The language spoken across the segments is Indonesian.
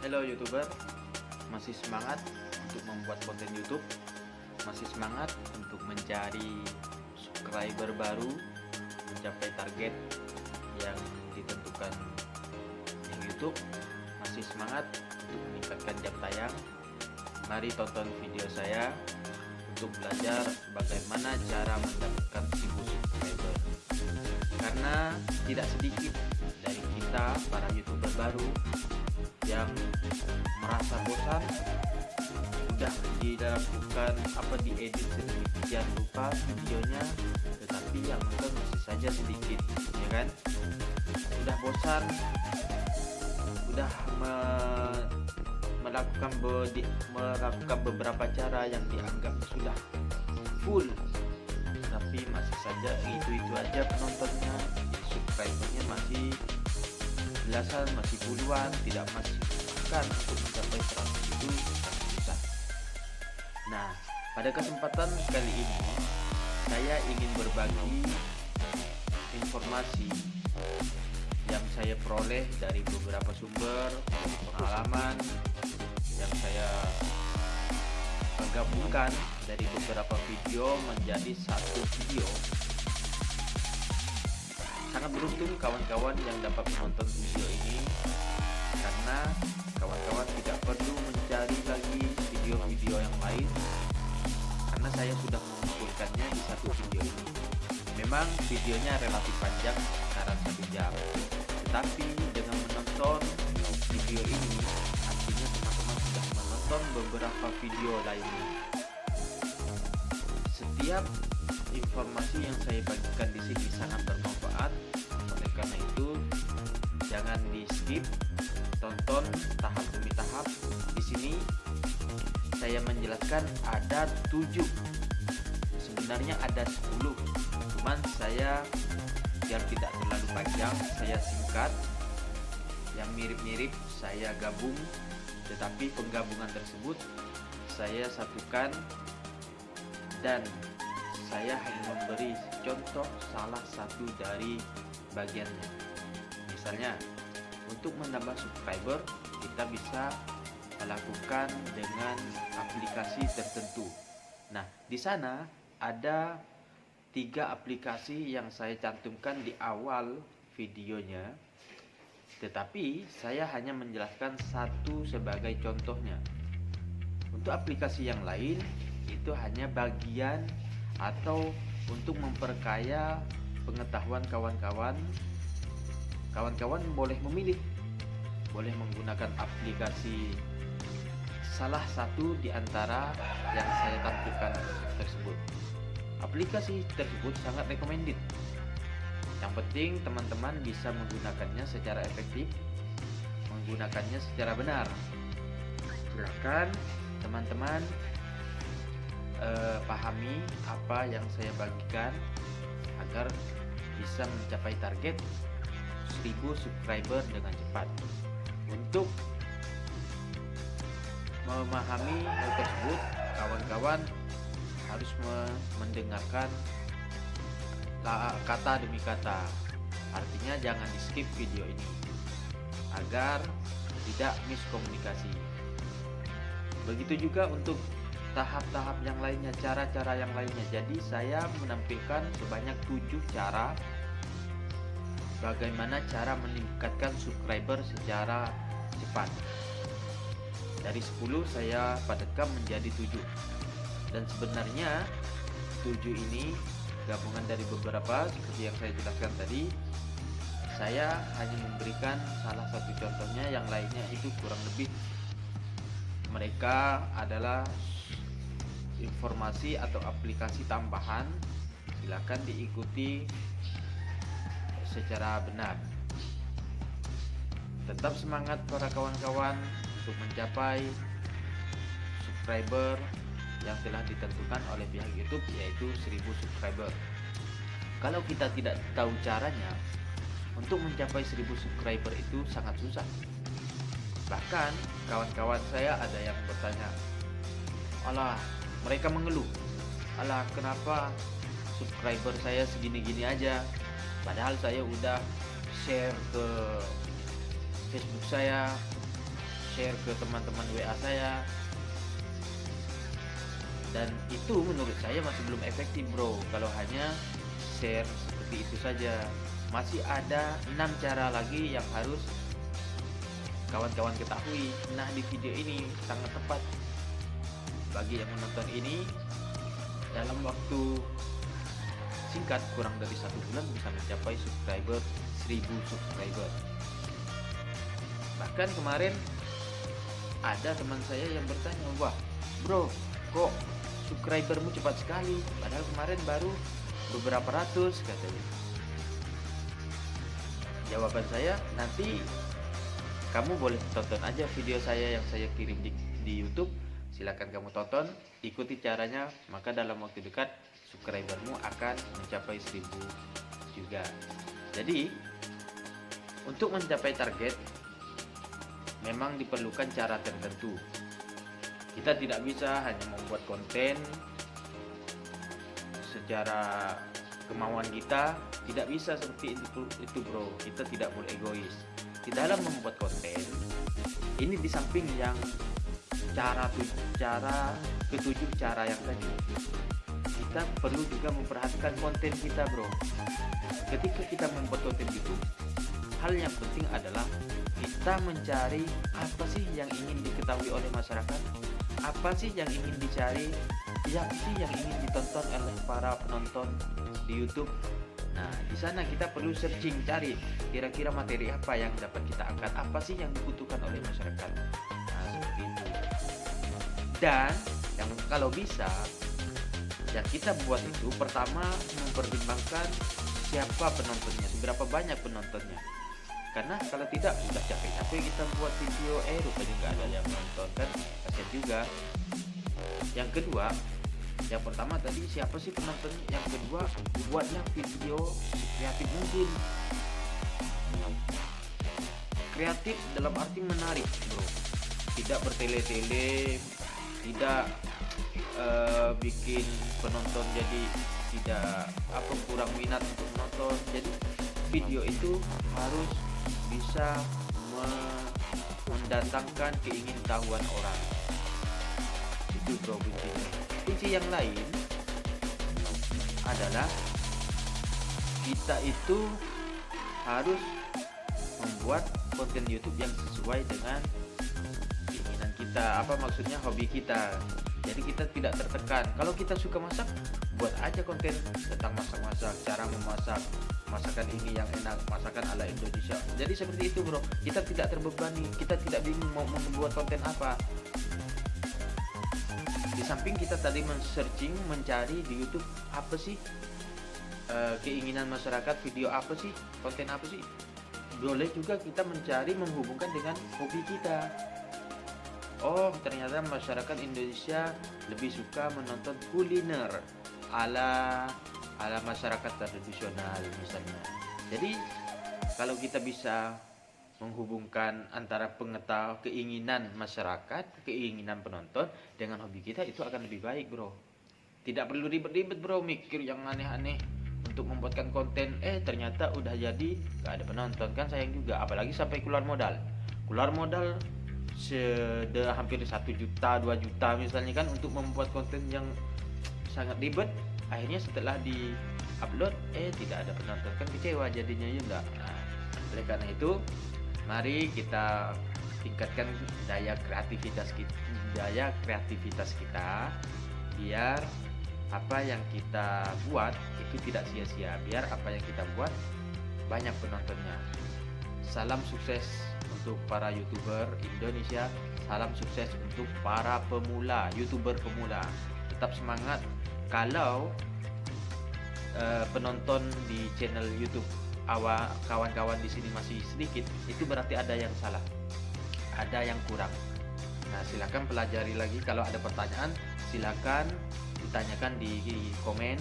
Halo YouTuber, masih semangat untuk membuat konten YouTube, masih semangat untuk mencari subscriber baru, mencapai target yang ditentukan di YouTube, masih semangat untuk meningkatkan jam tayang. Mari tonton video saya untuk belajar bagaimana cara mendapatkan 1000 subscriber. Karena tidak sedikit dari kita para YouTuber baru yang merasa bosan, sudah dilakukan diedit sedemikian rupa videonya, tetapi yang nonton masih saja sedikit, ya kan? Sudah bosan, sudah melakukan beberapa cara yang dianggap sudah full, tapi masih saja itu aja penontonnya, subscribernya masih belasan, masih puluhan, tidak masih bahkan untuk mencapai 100 itu susah. Nah, pada kesempatan kali ini saya ingin berbagi informasi yang saya peroleh dari beberapa sumber, dari pengalaman yang saya gabungkan dari beberapa video menjadi satu video. Sangat beruntung kawan-kawan yang dapat menonton video ini, karena kawan-kawan tidak perlu mencari lagi video-video yang lain, karena saya sudah mengumpulkannya di satu video ini. Memang videonya relatif panjang, sekitar 1 jam, tetapi dengan menonton video ini artinya teman-teman sudah menonton beberapa video lainnya. Setiap informasi yang saya bagikan di sini sangat bermanfaat. Oleh karena itu, jangan di skip, tonton tahap demi tahap. Di sini saya menjelaskan ada 7, sebenarnya ada 10, cuman saya biar tidak terlalu panjang, saya singkat. Yang mirip-mirip saya gabung, tetapi penggabungan tersebut saya satukan dan saya hanya memberi contoh salah satu dari bagiannya. Misalnya, untuk menambah subscriber kita bisa melakukan dengan aplikasi tertentu. Nah, di sana ada 3 aplikasi yang saya cantumkan di awal videonya, tetapi saya hanya menjelaskan satu sebagai contohnya. Untuk aplikasi yang lain itu hanya bagian atau untuk memperkaya pengetahuan kawan-kawan. Kawan-kawan boleh memilih, boleh menggunakan aplikasi salah satu di antara yang saya tampilkan tersebut. Aplikasi tersebut sangat recommended. Yang penting teman-teman bisa menggunakannya secara efektif, menggunakannya secara benar. Silakan teman-teman pahami apa yang saya bagikan agar bisa mencapai target 1000 subscriber dengan cepat. Untuk memahami hal tersebut, kawan-kawan harus mendengarkan kata demi kata. Artinya jangan di skip video ini agar tidak miskomunikasi. Begitu juga untuk tahap-tahap yang lainnya, cara-cara yang lainnya. Jadi saya menampilkan sebanyak 7 cara bagaimana cara meningkatkan subscriber secara cepat. Dari 10 saya padatkan menjadi 7. Dan sebenarnya 7 ini gabungan dari beberapa seperti yang saya jelaskan tadi. Saya hanya memberikan salah satu contohnya, yang lainnya itu kurang lebih mereka adalah informasi atau aplikasi tambahan. Silakan diikuti secara benar. Tetap semangat para kawan-kawan untuk mencapai subscriber yang telah ditentukan oleh pihak YouTube, yaitu 1000 subscriber. Kalau kita tidak tahu caranya, untuk mencapai 1000 subscriber itu sangat susah. Bahkan kawan-kawan saya ada yang bertanya, alah, mereka mengeluh, alah kenapa subscriber saya segini-gini aja, padahal saya udah share ke Facebook saya, share ke teman-teman WA saya. Dan itu menurut saya masih belum efektif bro, kalau hanya share seperti itu saja. Masih ada 6 cara lagi yang harus kawan-kawan ketahui. Nah, di video ini sangat tepat bagi yang menonton ini. Dalam waktu singkat, kurang dari 1 bulan bisa mencapai 1000 subscriber. Bahkan kemarin ada teman saya yang bertanya, wah bro, kok subscribermu cepat sekali, padahal kemarin baru beberapa ratus, katanya. Jawaban saya, nanti kamu boleh tonton aja video saya yang saya kirim di YouTube. Silakan kamu tonton, ikuti caranya, maka dalam waktu dekat subscribermu akan mencapai 1000 juga. Jadi untuk mencapai target memang diperlukan cara tertentu. Kita tidak bisa hanya membuat konten secara kemauan kita, tidak bisa seperti itu bro. Kita tidak boleh egois di dalam membuat konten. Ini di samping yang ketujuh cara yang tadi, kita perlu juga memperhatikan konten kita bro. Ketika kita membuat konten itu, hal yang penting adalah kita mencari apa sih yang ingin diketahui oleh masyarakat, apa sih yang ingin dicari, apa sih yang ingin ditonton oleh para penonton di YouTube. Nah, di sana kita perlu searching, cari kira-kira materi apa yang dapat kita angkat, apa sih yang dibutuhkan oleh masyarakat. Nah, seperti itu. Dan yang kalau bisa yang kita buat itu, pertama mempertimbangkan siapa penontonnya, seberapa banyak penontonnya. Karena kalau tidak, sudah capek-capek kita buat video, rupanya nggak ada yang nonton, kan kasian juga. Yang kedua, yang pertama tadi siapa sih penontonnya, yang kedua buatnya video kreatif mungkin. Kreatif dalam arti menarik bro, tidak bertele-tele, tidak bikin penonton jadi tidak kurang minat untuk menonton. Jadi video itu harus bisa mendatangkan keingintahuan orang. Itu bro kuncinya. Kunci yang lain adalah kita itu harus membuat konten YouTube yang sesuai dengan keinginan kita, maksudnya hobi kita. Jadi kita tidak tertekan. Kalau kita suka masak, buat aja konten tentang masak-masak, cara memasak, masakan ini yang enak, masakan ala Indonesia. Jadi seperti itu bro, kita tidak terbebani, kita tidak bingung mau membuat konten apa. Di samping kita tadi men-searching, mencari di YouTube apa sih keinginan masyarakat, video apa sih, konten apa sih, boleh juga kita mencari menghubungkan dengan hobi kita. Oh, ternyata masyarakat Indonesia lebih suka menonton kuliner ala masyarakat tradisional misalnya. Jadi kalau kita bisa menghubungkan antara keinginan masyarakat, keinginan penonton dengan hobi kita, itu akan lebih baik bro. Tidak perlu ribet-ribet bro, mikir yang aneh-aneh untuk membuatkan konten, ternyata udah jadi gak ada penonton, kan sayang juga. Apalagi sampai keluar modal hampir 1 juta 2 juta misalnya kan, untuk membuat konten yang sangat ribet. Akhirnya setelah di upload tidak ada penonton, kan kecewa jadinya ya enggak. Nah, oleh karena itu mari kita tingkatkan daya kreativitas kita biar apa yang kita buat itu tidak sia-sia, biar apa yang kita buat banyak penontonnya. Salam sukses untuk para YouTuber Indonesia, salam sukses untuk para pemula, YouTuber pemula. Tetap semangat. Kalau penonton di channel YouTube kawan-kawan di sini masih sedikit, itu berarti ada yang salah, ada yang kurang. Nah, silakan pelajari lagi. Kalau ada pertanyaan, silakan ditanyakan di komen,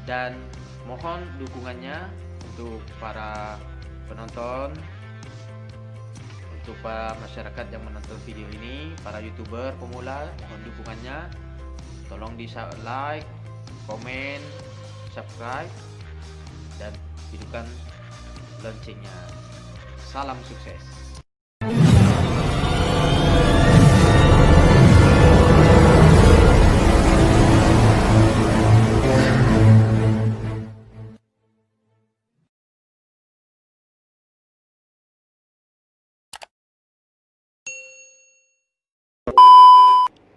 dan mohon dukungannya untuk para penonton, untuk para masyarakat yang menonton video ini, para YouTuber pemula, mohon dukungannya. Tolong di like, komen, subscribe, dan hidupkan loncengnya. Salam sukses.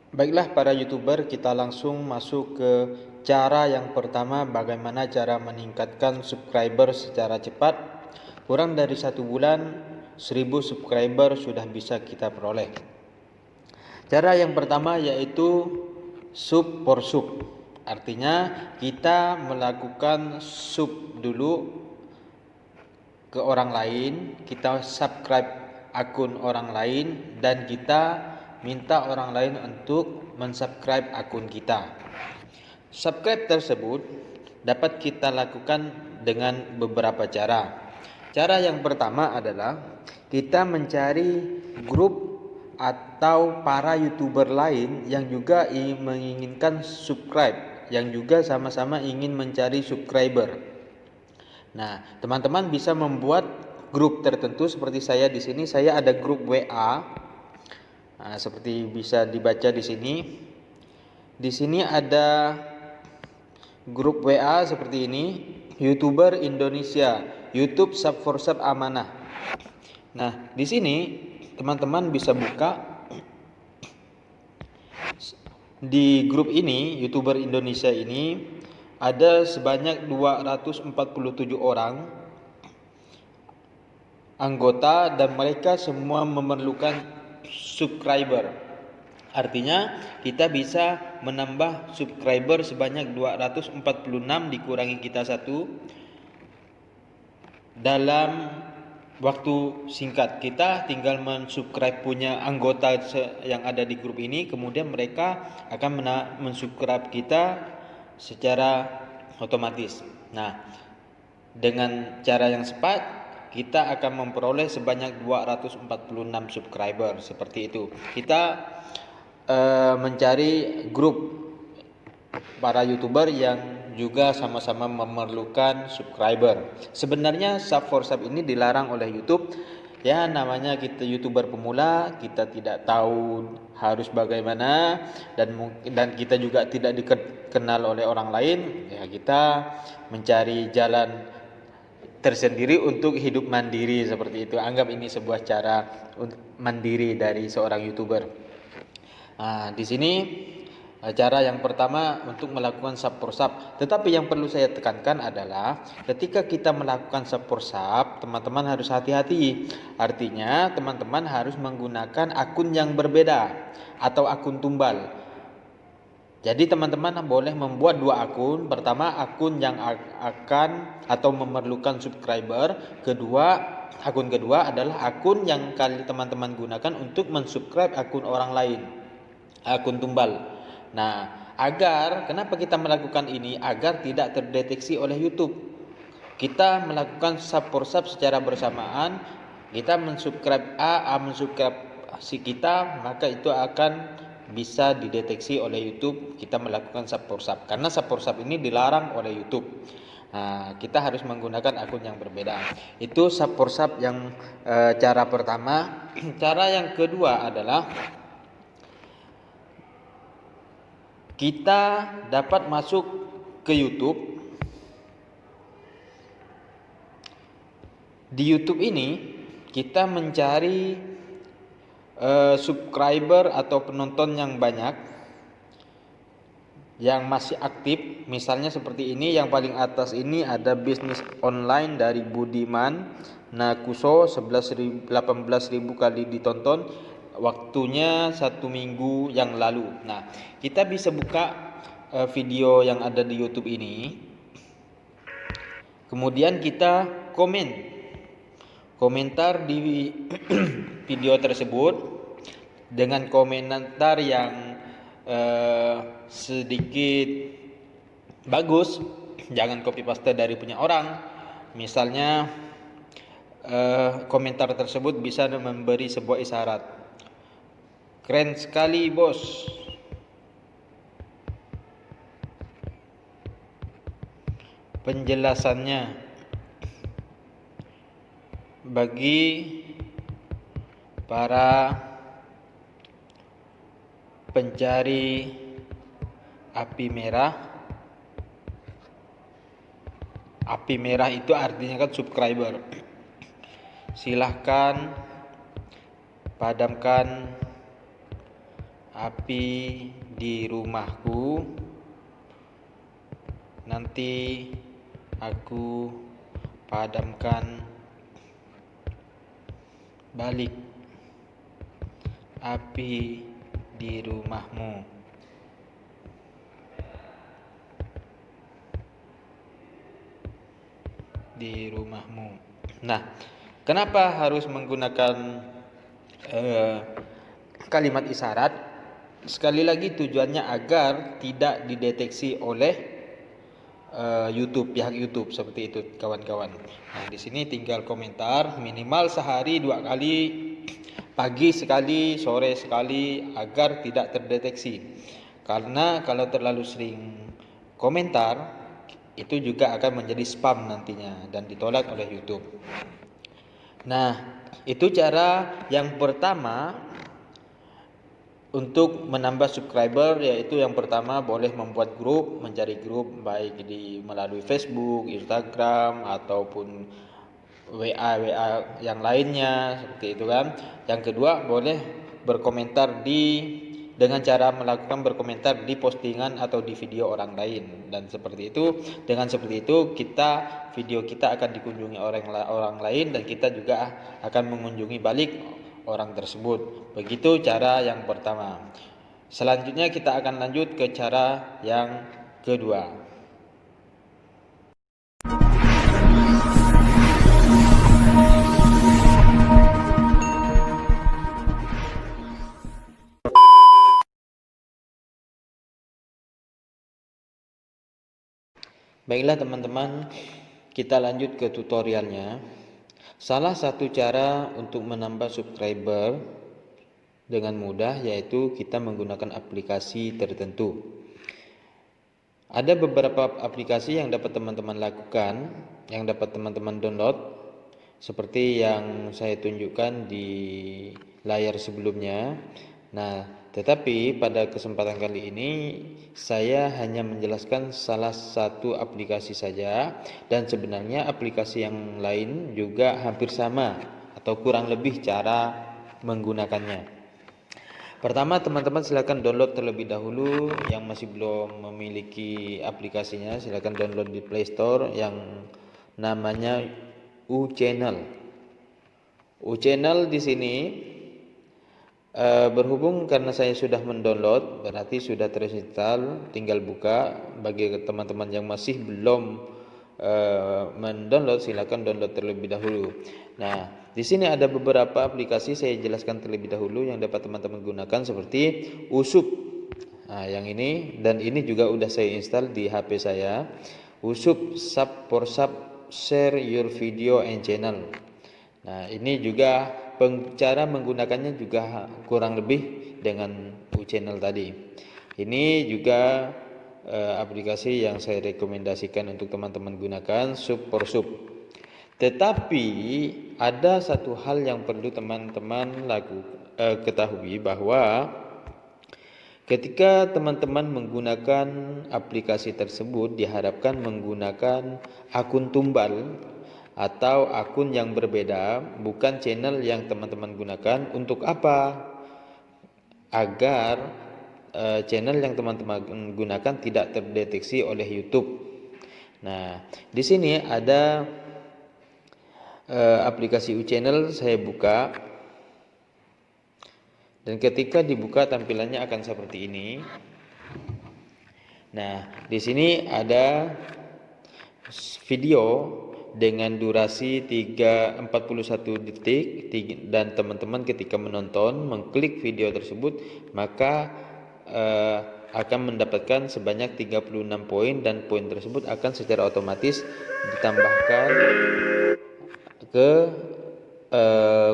Baiklah para YouTuber, kita langsung masuk ke cara yang pertama, bagaimana cara meningkatkan subscriber secara cepat. Kurang dari 1 bulan 1000 subscriber sudah bisa kita peroleh. Cara yang pertama yaitu sub for sub. Artinya kita melakukan sub dulu ke orang lain, kita subscribe akun orang lain, dan kita minta orang lain untuk mensubscribe akun kita. Subscribe tersebut dapat kita lakukan dengan beberapa cara. Cara yang pertama adalah kita mencari grup atau para YouTuber lain yang juga menginginkan subscribe, yang juga sama-sama ingin mencari subscriber. Nah, teman-teman bisa membuat grup tertentu seperti saya di sini. Saya ada grup WA. Nah, seperti bisa dibaca di sini. Di sini ada grup WA seperti ini, YouTuber Indonesia, YouTube Sub for Sub Amanah. Nah, di sini teman-teman bisa buka di grup ini, YouTuber Indonesia ini ada sebanyak 247 orang anggota dan mereka semua memerlukan subscriber. Artinya kita bisa menambah subscriber sebanyak 246 dikurangi kita 1 dalam waktu singkat. Kita tinggal mensubscribe punya anggota yang ada di grup ini, kemudian mereka akan mensubscribe kita secara otomatis. Nah, dengan cara yang cepat kita akan memperoleh sebanyak 246 subscriber seperti itu. Kita mencari grup para YouTuber yang juga sama-sama memerlukan subscriber. Sebenarnya sub for sub ini dilarang oleh YouTube. Ya, namanya kita YouTuber pemula, kita tidak tahu harus bagaimana, dan kita juga tidak dikenal oleh orang lain. Ya, kita mencari jalan tersendiri untuk hidup mandiri seperti itu. Anggap ini sebuah cara mandiri dari seorang YouTuber. Nah, di sini cara yang pertama untuk melakukan sub for sub. Tetapi yang perlu saya tekankan adalah ketika kita melakukan sub for sub, teman-teman harus hati-hati. Artinya teman-teman harus menggunakan akun yang berbeda atau akun tumbal. Jadi teman-teman boleh membuat 2 akun. Pertama, akun yang akan atau memerlukan subscriber. Akun kedua adalah akun yang teman-teman gunakan untuk mensubscribe akun orang lain, akun tumbal. Nah, kenapa kita melakukan ini? Agar tidak terdeteksi oleh YouTube. Kita melakukan sub for sub secara bersamaan. Kita mensubscribe A mensubscribe si kita, maka itu akan bisa dideteksi oleh YouTube. Kita melakukan sub for sub, karena sub for sub ini dilarang oleh YouTube. Nah, kita harus menggunakan akun yang berbeda. Itu sub for sub yang cara pertama. Cara yang kedua adalah kita dapat masuk ke YouTube. Di YouTube ini kita mencari subscriber atau penonton yang banyak, yang masih aktif. Misalnya seperti ini, yang paling atas ini ada bisnis online dari Budiman Nakuso, 18.000 kali ditonton. Waktunya 1 minggu yang lalu. Nah, kita bisa buka video yang ada di YouTube ini. Kemudian kita komentar di video tersebut dengan komentar yang sedikit bagus. Jangan copy paste dari punya orang. Misalnya komentar tersebut bisa memberi sebuah isyarat. Keren sekali bos. Penjelasannya bagi para pencari api merah. Api merah itu artinya kan subscriber. Silahkan padamkan api di rumahku, nanti aku padamkan balik api di rumahmu. Nah, kenapa harus menggunakan kalimat isyarat? Sekali lagi tujuannya agar tidak dideteksi oleh YouTube, pihak YouTube, seperti itu kawan-kawan. Nah, di sini tinggal komentar minimal sehari 2 kali, pagi sekali, sore sekali, agar tidak terdeteksi. Karena kalau terlalu sering komentar, itu juga akan menjadi spam nantinya dan ditolak oleh YouTube. Nah, itu cara yang pertama untuk menambah subscriber, yaitu yang pertama boleh membuat grup, mencari grup baik melalui Facebook, Instagram ataupun WA yang lainnya, seperti itu kan. Yang kedua boleh berkomentar dengan cara melakukan berkomentar di postingan atau di video orang lain, dan seperti itu, dengan seperti itu video kita akan dikunjungi orang lain dan kita juga akan mengunjungi balik orang tersebut. Begitu cara yang pertama. Selanjutnya kita akan lanjut ke cara yang kedua. Baiklah teman-teman, kita lanjut ke tutorialnya. Salah satu cara untuk menambah subscriber dengan mudah yaitu kita menggunakan aplikasi tertentu. Ada beberapa aplikasi yang dapat teman-teman lakukan, yang dapat teman-teman download, seperti yang saya tunjukkan di layar sebelumnya. Nah, tetapi pada kesempatan kali ini saya hanya menjelaskan salah satu aplikasi saja, dan sebenarnya aplikasi yang lain juga hampir sama atau kurang lebih cara menggunakannya. Pertama, teman-teman silakan download terlebih dahulu. Yang masih belum memiliki aplikasinya, silakan download di Play Store yang namanya uChannel. uChannel di sini berhubung karena saya sudah mendownload, berarti sudah terinstall, tinggal buka. Bagi teman-teman yang masih belum mendownload, silakan download terlebih dahulu. Nah, di sini ada beberapa aplikasi saya jelaskan terlebih dahulu yang dapat teman-teman gunakan, seperti Usup. Nah, yang ini dan ini juga udah saya install di HP saya. Usup share your video and channel. Nah, ini juga cara menggunakannya juga kurang lebih dengan uChannel tadi. Ini juga aplikasi yang saya rekomendasikan untuk teman-teman gunakan, Sub. Tetapi ada satu hal yang perlu teman-teman ketahui, bahwa ketika teman-teman menggunakan aplikasi tersebut diharapkan menggunakan akun tumbal atau akun yang berbeda, bukan channel yang teman-teman gunakan. Untuk apa? Agar channel yang teman-teman gunakan tidak terdeteksi oleh YouTube. Nah, di sini ada aplikasi uChannel, saya buka. Dan ketika dibuka tampilannya akan seperti ini. Nah, di sini ada video dengan durasi 41 detik, dan teman-teman ketika menonton mengklik video tersebut maka akan mendapatkan sebanyak 36 poin, dan poin tersebut akan secara otomatis ditambahkan ke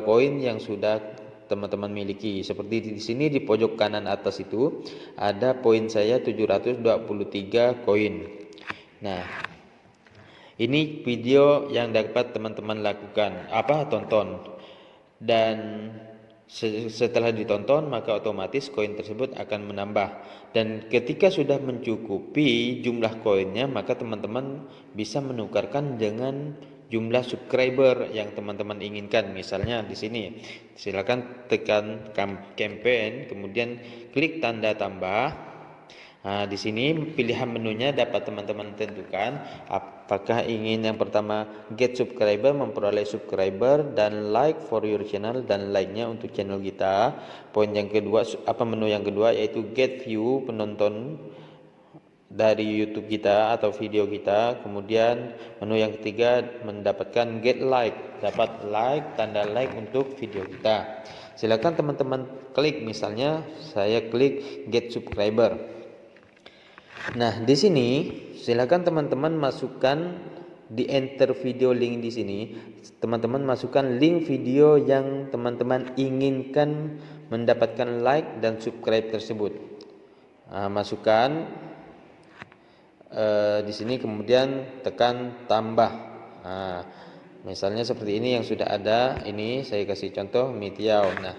koin yang sudah teman-teman miliki. Seperti di sini di pojok kanan atas itu ada poin saya 723 koin. Nah, ini video yang dapat teman-teman tonton, dan setelah ditonton maka otomatis koin tersebut akan menambah, dan ketika sudah mencukupi jumlah koinnya maka teman-teman bisa menukarkan dengan jumlah subscriber yang teman-teman inginkan. Misalnya di sini, silakan tekan campaign, kemudian klik tanda tambah. Nah, di sini pilihan menunya dapat teman-teman tentukan apakah ingin yang pertama get subscriber, memperoleh subscriber, dan like for your channel, dan like-nya untuk channel kita. Poin yang kedua, menu yang kedua yaitu get view, penonton dari YouTube kita atau video kita. Kemudian menu yang ketiga mendapatkan get like, dapat like, tanda like untuk video kita. Silakan teman-teman klik, misalnya saya klik get subscriber. Nah, di sini silakan teman-teman masukkan di enter video link di sini. Teman-teman masukkan link video yang teman-teman inginkan mendapatkan like dan subscribe tersebut. Masukkan di sini, kemudian tekan tambah. Misalnya seperti ini yang sudah ada. Ini saya kasih contoh Mitiao. Nah,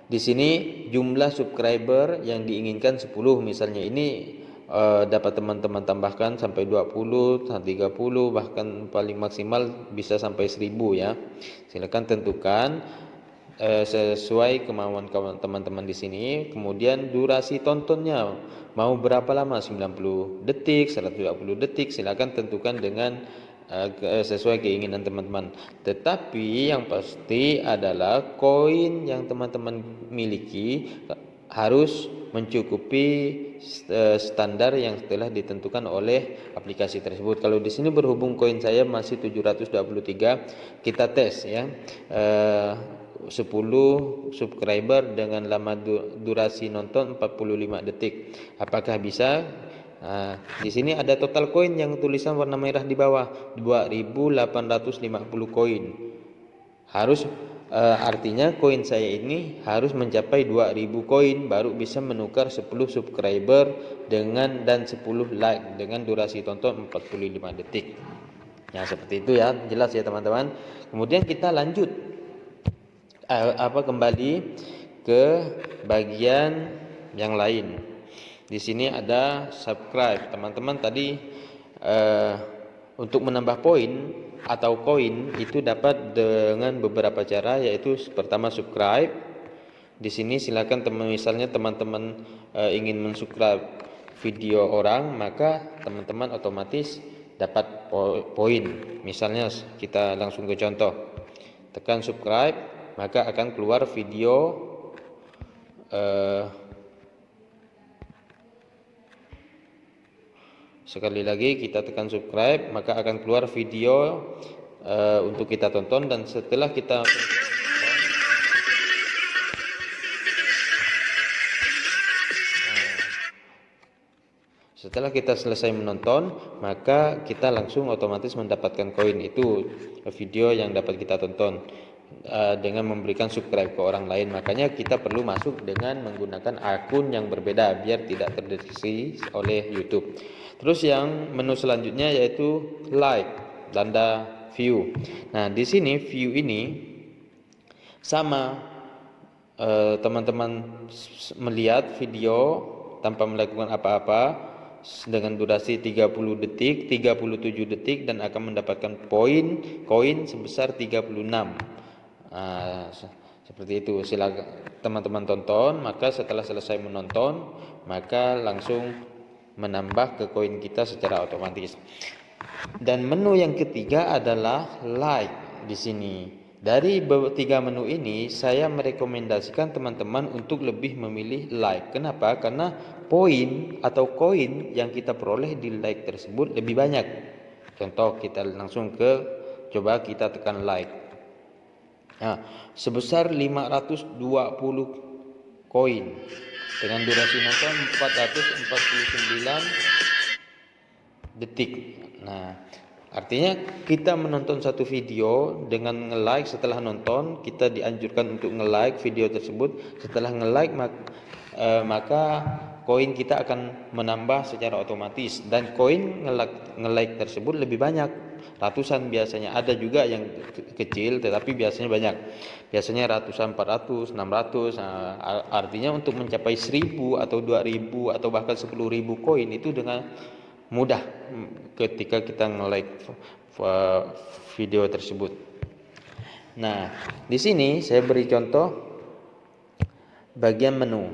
di sini jumlah subscriber yang diinginkan 10 misalnya. Ini dapat teman-teman tambahkan sampai 20, 30, bahkan paling maksimal bisa sampai 1000 ya. Silakan tentukan sesuai kemauan teman-teman di sini. Kemudian durasi tontonnya mau berapa lama, 90 detik, 120 detik, silakan tentukan dengan sesuai keinginan teman-teman. Tetapi yang pasti adalah koin yang teman-teman miliki harus mencukupi standar yang telah ditentukan oleh aplikasi tersebut. Kalau di sini berhubung koin saya masih 723, kita tes ya. 10 subscriber dengan lama durasi nonton 45 detik. Apakah bisa? Di sini ada total koin yang tulisan warna merah di bawah, 2850 koin. Harus artinya koin saya ini harus mencapai 2000 koin baru bisa menukar 10 subscriber dan 10 like dengan durasi tonton 45 detik. Ya, seperti itu ya, jelas ya teman-teman. Kemudian kita lanjut kembali ke bagian yang lain. Di sini ada subscribe. Teman-teman tadi untuk menambah poin atau koin itu dapat dengan beberapa cara, yaitu pertama subscribe. Di sini silakan misalnya teman-teman ingin mensubscribe video orang, maka teman-teman otomatis dapat poin. Misalnya kita langsung ke contoh. Tekan subscribe, maka akan keluar video sekali lagi kita tekan subscribe, maka akan keluar video untuk kita tonton. Dan setelah kita selesai menonton, maka kita langsung otomatis mendapatkan koin. Itu video yang dapat kita tonton dengan memberikan subscribe ke orang lain. Makanya kita perlu masuk dengan menggunakan akun yang berbeda biar tidak terdeteksi oleh YouTube. Terus yang menu selanjutnya yaitu like, tanda view. Nah, di sini view ini sama, teman-teman melihat video tanpa melakukan apa-apa dengan durasi 30 detik, 37 detik, dan akan mendapatkan koin sebesar 36. Seperti itu. Silakan teman-teman tonton, maka setelah selesai menonton maka langsung menambah ke koin kita secara otomatis. Dan menu yang ketiga adalah like. Di sini dari tiga menu ini saya merekomendasikan teman-teman untuk lebih memilih like. Kenapa? Karena poin atau koin yang kita peroleh di like tersebut lebih banyak. Contoh, kita langsung coba kita tekan like. Nah, sebesar 520 koin dengan durasi nonton 449 detik. Nah, artinya kita menonton satu video dengan nge-like. Setelah nonton, kita dianjurkan untuk nge-like video tersebut. Setelah nge-like maka koin kita akan menambah secara otomatis, dan koin nge-like tersebut lebih banyak, ratusan biasanya. Ada juga yang kecil tetapi biasanya banyak, biasanya ratusan, 400, 600. Artinya untuk mencapai 1000 atau 2000 atau bahkan 10.000 koin itu dengan mudah ketika kita nge-like video tersebut. Nah, di sini saya beri contoh bagian menu.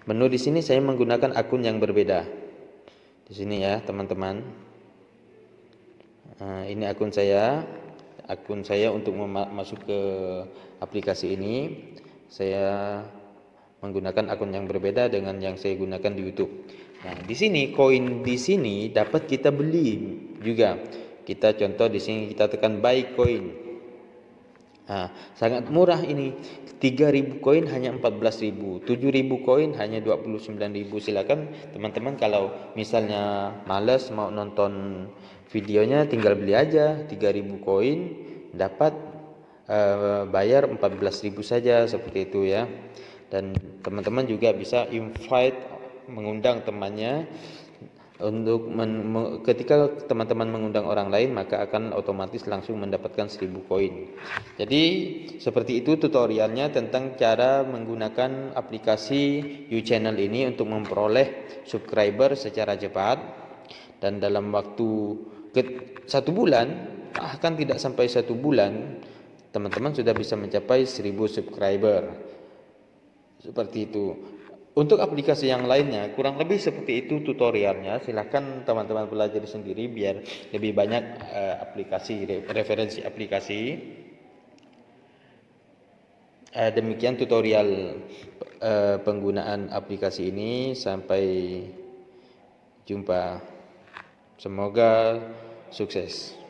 Menu di sini saya menggunakan akun yang berbeda. Di sini ya, teman-teman. Nah, ini akun saya. Akun saya untuk masuk ke aplikasi ini, saya menggunakan akun yang berbeda dengan yang saya gunakan di YouTube. Nah, di sini koin di sini dapat kita beli juga. Kita contoh di sini kita tekan buy coin. Nah, sangat murah ini. 3.000 koin hanya 14.000, 7.000 koin hanya 29.000. Silakan teman-teman kalau misalnya malas mau nonton videonya, tinggal beli aja 3.000 koin, dapat bayar 14.000 saja, seperti itu ya. Dan teman-teman juga bisa invite, mengundang temannya untuk ketika teman-teman mengundang orang lain, maka akan otomatis langsung mendapatkan 1.000 koin. Jadi seperti itu tutorialnya tentang cara menggunakan aplikasi YouChannel ini untuk memperoleh subscriber secara cepat, dan dalam waktu 1 bulan, bahkan tidak sampai 1 bulan, teman-teman sudah bisa mencapai 1.000 subscriber. Seperti itu. Untuk aplikasi yang lainnya kurang lebih seperti itu tutorialnya. Silahkan teman-teman pelajari sendiri biar lebih banyak referensi aplikasi. Demikian tutorial penggunaan aplikasi ini. Sampai jumpa. Semoga sukses.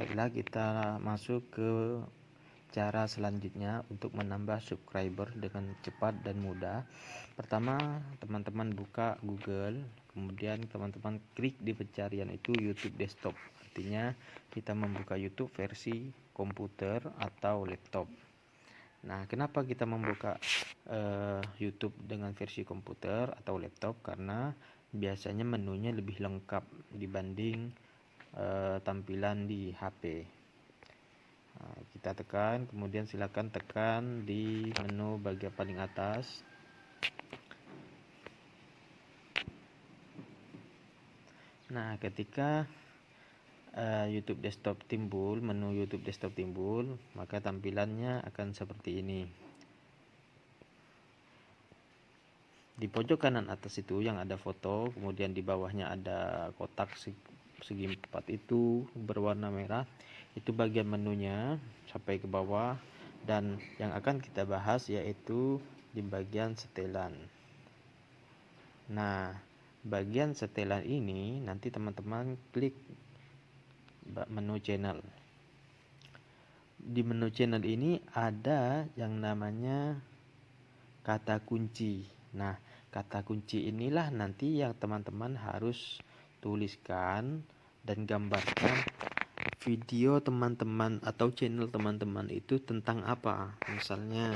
Baiklah, kita masuk ke cara selanjutnya untuk menambah subscriber dengan cepat dan mudah. Pertama, teman-teman buka Google, kemudian teman-teman klik di pencarian itu YouTube desktop. Artinya kita membuka YouTube versi komputer atau laptop. Nah, kenapa kita membuka YouTube dengan versi komputer atau laptop? Karena biasanya menunya lebih lengkap dibanding tampilan di HP. Nah, kita tekan, kemudian silakan tekan di menu bagian paling atas. Nah, ketika YouTube desktop timbul, menu YouTube desktop timbul, maka tampilannya akan seperti ini. Di pojok kanan atas itu yang ada foto, kemudian di bawahnya ada kotak segi 4 itu berwarna merah, itu bagian menunya sampai ke bawah. Dan yang akan kita bahas yaitu di bagian setelan. Nah, bagian setelan ini nanti teman-teman klik menu channel. Di menu channel ini ada yang namanya kata kunci. Nah, kata kunci inilah nanti yang teman-teman harus tuliskan dan gambarkan video teman-teman atau channel teman-teman itu tentang apa. Misalnya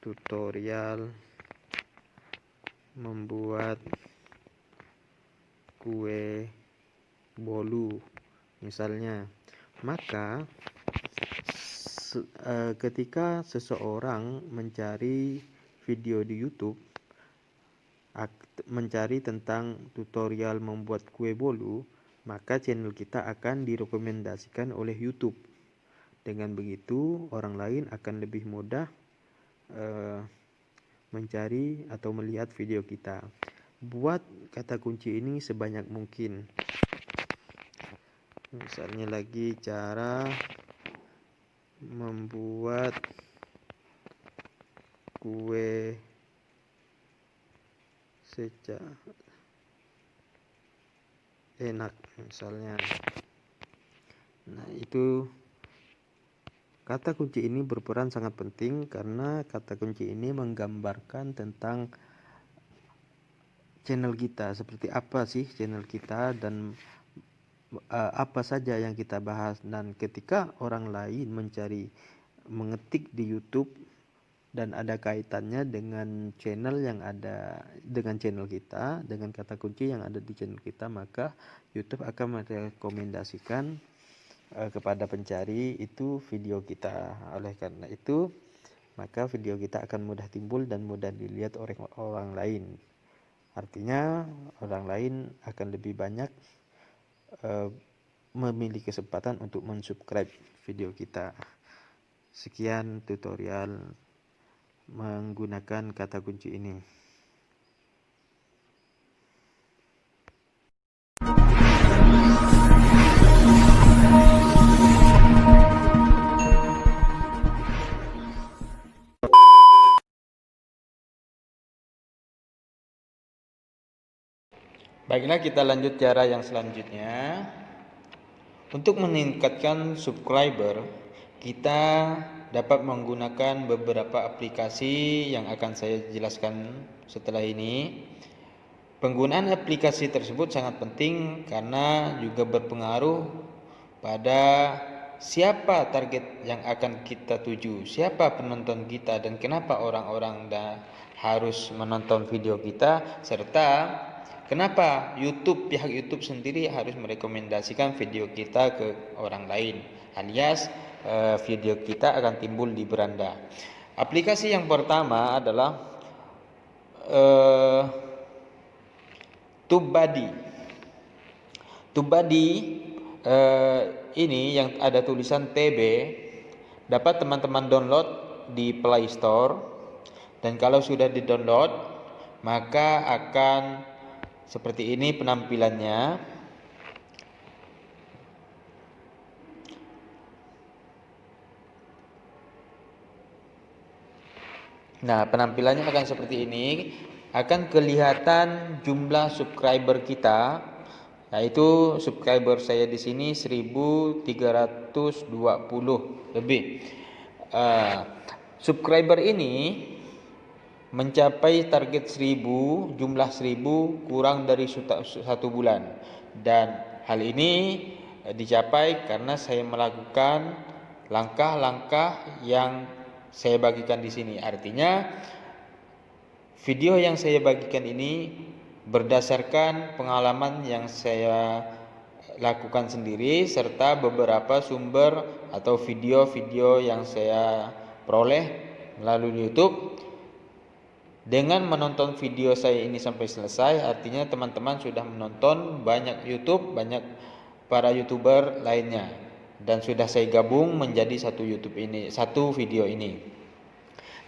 tutorial membuat kue bolu misalnya. Maka ketika seseorang mencari video di YouTube, mencari tentang tutorial membuat kue bolu, maka channel kita akan direkomendasikan oleh YouTube. Dengan begitu orang lain akan lebih mudah mencari atau melihat video kita. Buat kata kunci ini sebanyak mungkin. Misalnya lagi cara membuat kue enak misalnya. Nah, itu kata kunci ini berperan sangat penting karena kata kunci ini menggambarkan tentang channel kita, seperti apa sih channel kita, dan apa saja yang kita bahas, dan ketika orang lain mengetik di YouTube dan ada kaitannya dengan channel yang ada dengan channel kita, dengan kata kunci yang ada di channel kita, maka YouTube akan merekomendasikan kepada pencari itu video kita. Oleh karena itu, maka video kita akan mudah timbul dan mudah dilihat oleh orang lain. Artinya orang lain akan lebih banyak memiliki kesempatan untuk mensubscribe video kita. Sekian tutorial menggunakan kata kunci ini. Baiklah, kita lanjut cara yang selanjutnya. Untuk meningkatkan subscriber, kita dapat menggunakan beberapa aplikasi yang akan saya jelaskan setelah ini. Penggunaan aplikasi tersebut sangat penting karena juga berpengaruh pada siapa target yang akan kita tuju, siapa penonton kita, dan kenapa orang-orang harus menonton video kita, serta kenapa pihak YouTube sendiri harus merekomendasikan video kita ke orang lain, alias video kita akan timbul di beranda. Aplikasi yang pertama adalah TubeBuddy. TubeBuddy ini yang ada tulisan TB dapat teman-teman download di Play Store, dan kalau sudah di-download maka akan seperti ini penampilannya. Nah, penampilannya akan seperti ini. Akan kelihatan jumlah subscriber kita, yaitu subscriber saya di sini 1320 lebih. Subscriber ini mencapai target 1000, jumlah 1000 kurang dari 1 bulan, dan hal ini dicapai karena saya melakukan langkah-langkah yang saya bagikan di sini. Artinya video yang saya bagikan ini berdasarkan pengalaman yang saya lakukan sendiri serta beberapa sumber atau video-video yang saya peroleh melalui YouTube. Dengan menonton video saya ini sampai selesai, artinya teman-teman sudah menonton banyak YouTube, banyak para YouTuber lainnya, dan sudah saya gabung menjadi satu video ini.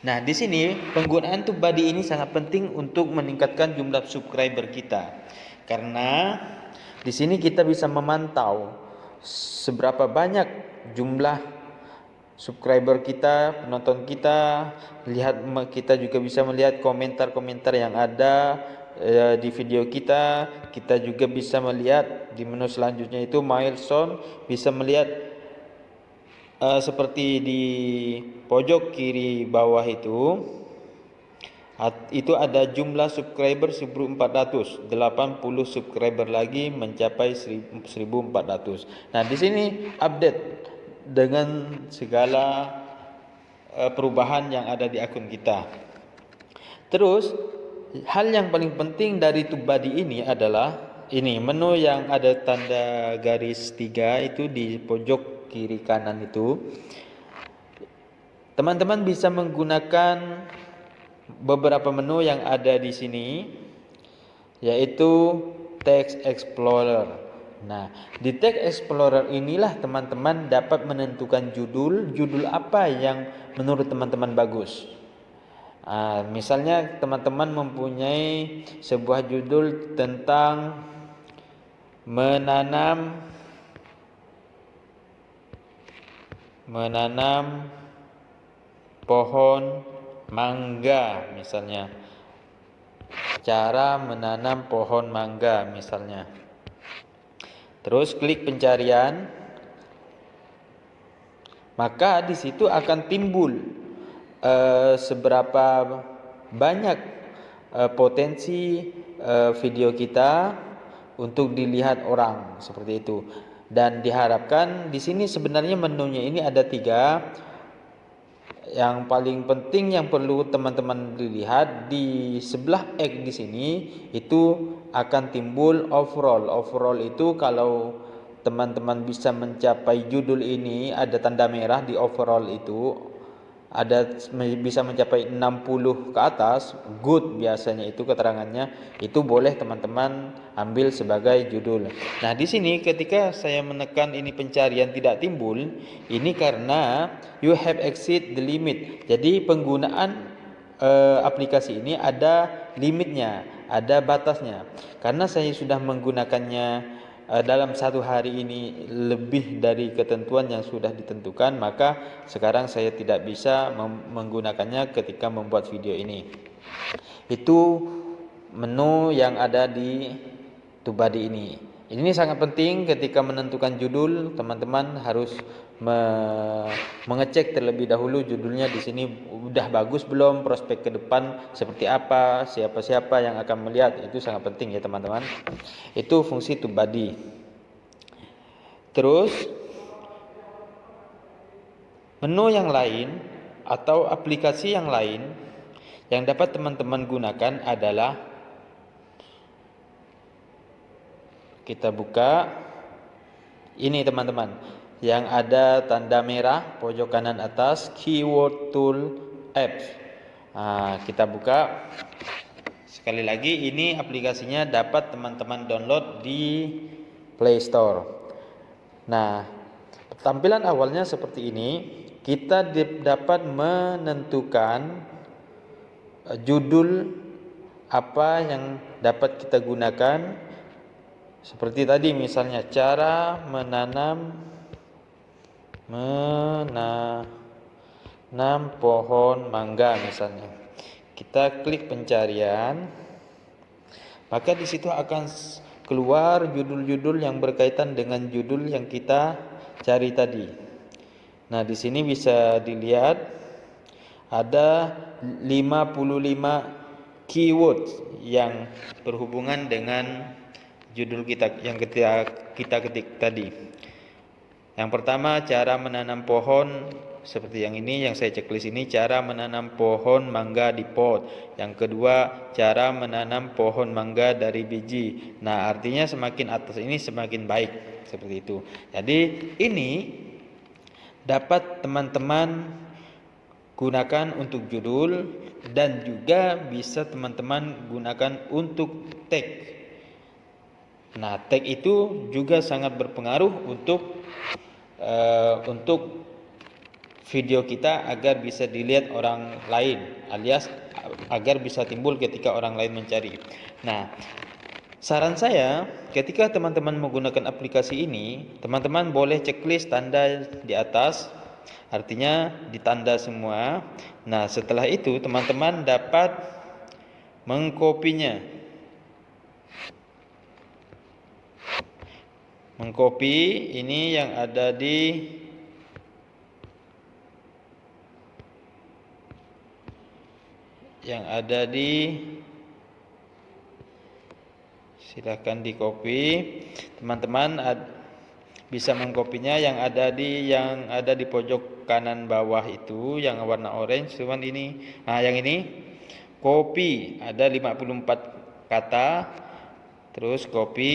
Nah, di sini penggunaan TubeBuddy ini sangat penting untuk meningkatkan jumlah subscriber kita, karena di sini kita bisa memantau seberapa banyak jumlah subscriber kita, penonton kita. Kita juga bisa melihat komentar-komentar yang ada di video kita. Kita juga bisa melihat di menu selanjutnya itu milestone, bisa melihat seperti di pojok kiri bawah itu ada jumlah subscriber 1400, 80 subscriber lagi mencapai 1400. Nah, di sini update dengan segala perubahan yang ada di akun kita. Terus hal yang paling penting dari TubeBuddy ini adalah ini menu yang ada tanda garis 3 itu di pojok kiri kanan itu. Teman-teman bisa menggunakan beberapa menu yang ada di sini, yaitu Text Explorer. Nah, di Text Explorer inilah teman-teman dapat menentukan judul apa yang menurut teman-teman bagus. Misalnya teman-teman mempunyai sebuah judul tentang menanam pohon mangga misalnya. Cara menanam pohon mangga misalnya. Terus klik pencarian, maka di situ akan timbul seberapa banyak potensi video kita, untuk dilihat orang seperti itu. Dan diharapkan di sini sebenarnya menunya ini ada 3. Yang paling penting yang perlu teman-teman lihat di sebelah X di sini itu akan timbul overall. Overall itu kalau teman-teman bisa mencapai judul ini ada tanda merah di overall itu, ada bisa mencapai 60 ke atas, good biasanya itu keterangannya, itu boleh teman-teman ambil sebagai judul. Nah, di sini ketika saya menekan ini pencarian tidak timbul, ini karena you have exceed the limit. Jadi penggunaan aplikasi ini ada limitnya, ada batasnya. Karena saya sudah menggunakannya dalam 1 hari ini lebih dari ketentuan yang sudah ditentukan, maka sekarang saya tidak bisa menggunakannya ketika membuat video ini. Itu menu yang ada di TubeBuddy ini. Ini sangat penting ketika menentukan judul, teman-teman harus mengecek terlebih dahulu judulnya di sini udah bagus belum, prospek ke depan seperti apa, siapa-siapa yang akan melihat, itu sangat penting ya teman-teman. Itu fungsi TubeBuddy. Terus menu yang lain atau aplikasi yang lain yang dapat teman-teman gunakan adalah, kita buka ini teman-teman, yang ada tanda merah pojok kanan atas, keyword tool apps. Nah, kita buka. Sekali lagi, ini aplikasinya dapat teman-teman download di Play Store. Nah, tampilan awalnya seperti ini. Kita dapat menentukan judul apa yang dapat kita gunakan. Seperti tadi misalnya cara menanam pohon mangga misalnya. Kita klik pencarian, maka di situ akan keluar judul-judul yang berkaitan dengan judul yang kita cari tadi. Nah, di sini bisa dilihat ada 55 keyword yang berhubungan dengan judul kita yang kita ketik tadi. Yang pertama, cara menanam pohon seperti yang ini, yang saya checklist ini, cara menanam pohon mangga di pot. Yang kedua, cara menanam pohon mangga dari biji. Nah, artinya semakin atas ini semakin baik, seperti itu. Jadi ini dapat teman-teman gunakan untuk judul dan juga bisa teman-teman gunakan untuk tag. Nah, tag itu juga sangat berpengaruh untuk video kita agar bisa dilihat orang lain, alias agar bisa timbul ketika orang lain mencari. Nah, saran saya ketika teman-teman menggunakan aplikasi ini, teman-teman boleh checklist tanda di atas, artinya ditanda semua. Nah, setelah itu teman-teman dapat mengkopinya. Mengcopy ini yang ada di silakan di copy. Teman-teman bisa mengkopinya yang ada di pojok kanan bawah itu yang warna orange, cuman ini. Nah, yang ini copy, ada 54 kata. Terus copy,